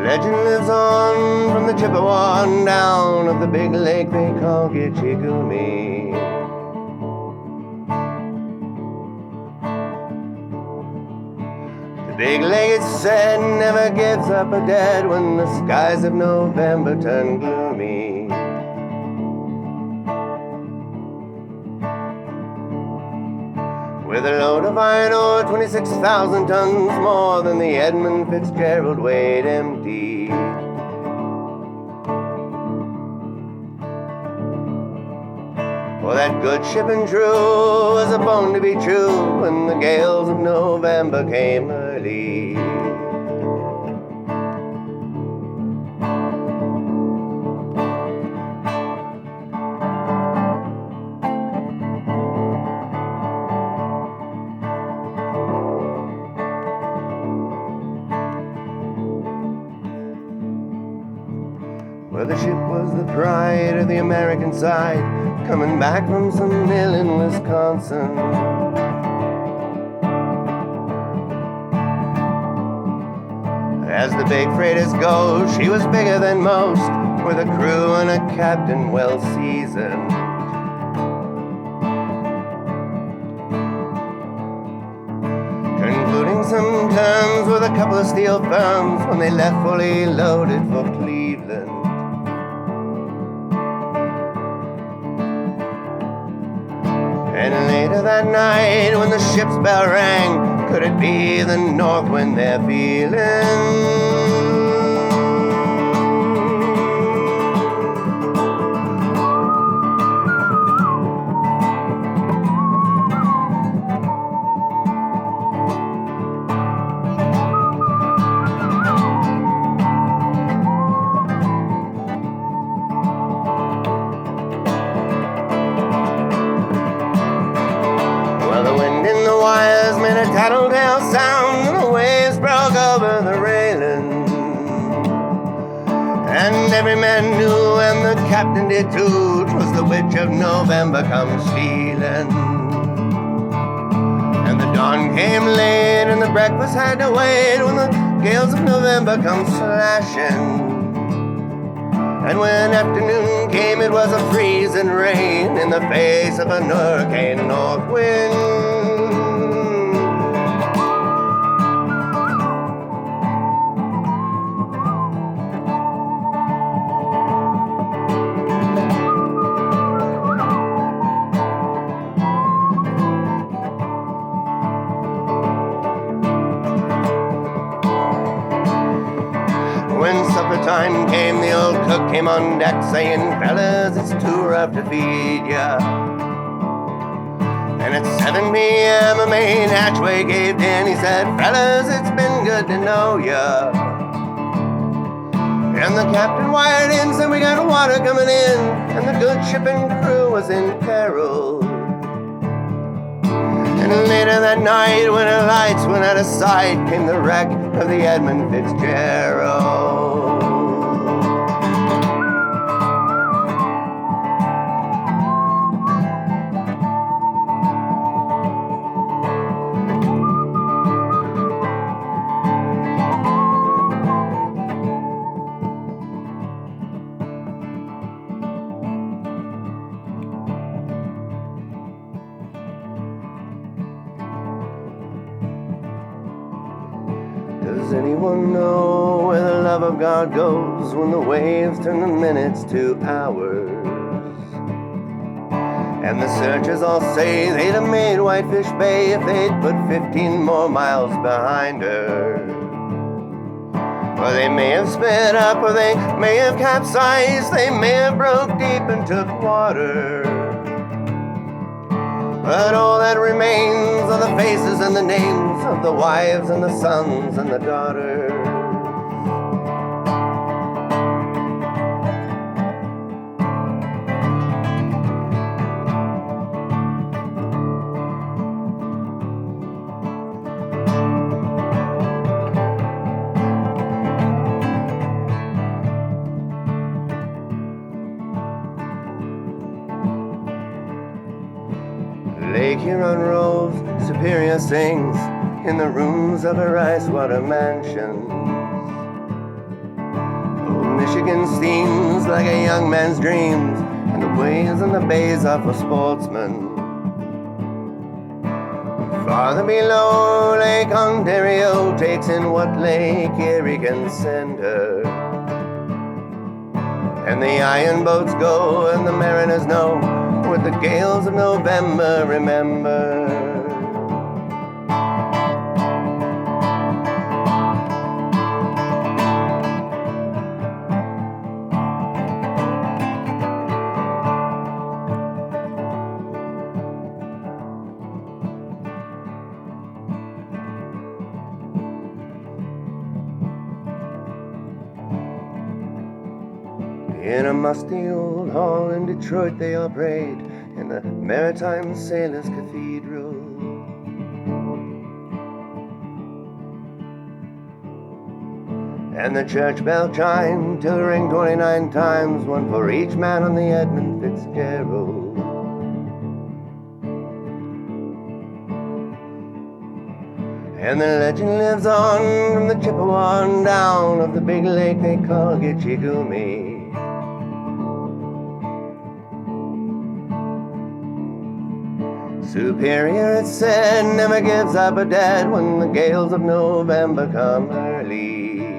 Legend lives on from the Chippewa on down of the big lake they call Gitchigumi. The big lake, it's said, never gives up a dead when the skies of November turn gloomy. With a load of iron ore, 26,000 tons more than the Edmund Fitzgerald weighed empty. For that good ship and true was a bone to be true when the gales of November came early. Well, the ship was the pride of the American side, coming back from some mill in Wisconsin. As the big freighters go, she was bigger than most, with a crew and a captain well seasoned. Concluding some terms with a couple of steel firms when they left fully loaded for Cleveland. And later that night when the ship's bell rang, could it be the north wind they're feeling? A tattletale sound and the waves broke over the railing, and every man knew and the captain did too, 'twas the witch of November come stealing. And the dawn came late and the breakfast had to wait when the gales of November come slashing. And when afternoon came it was a freezing rain in the face of an hurricane north wind. When supper time came, the old cook came on deck saying, "Fellas, it's too rough to feed ya." And at 7 p.m. a main hatchway caved in. He said, "Fellas, it's been good to know ya." And the captain wired in, said, "We got water coming in," and the good ship and crew was in peril. And later that night, when her lights went out of sight, came the wreck of the Edmund Fitzgerald. Does anyone know where the love of God goes when the waves turn the minutes to hours? And the searchers all say they'd have made Whitefish Bay if they'd put 15 more miles behind her. Or they may have sped up, or they may have capsized, they may have broke deep and took water. But all that remains are the faces and the names of the wives and the sons and the daughters. Lake Huron rolls, Superior sings in the rooms of her ice-water mansions. Old Michigan steams like a young man's dreams, and the waves and the bays are for sportsmen. Farther below, Lake Ontario takes in what Lake Erie can send her. And the iron boats go, and the mariners know what the gales of November remember. In a musty old hall in Detroit they all prayed in the Maritime Sailors Cathedral. And the church bell chimed till it rang 29 times, one for each man on the Edmund Fitzgerald. And the legend lives on from the Chippewa on down of the big lake they call Gitchigumi. Superior, it's said, never gives up a dead when the gales of November come early.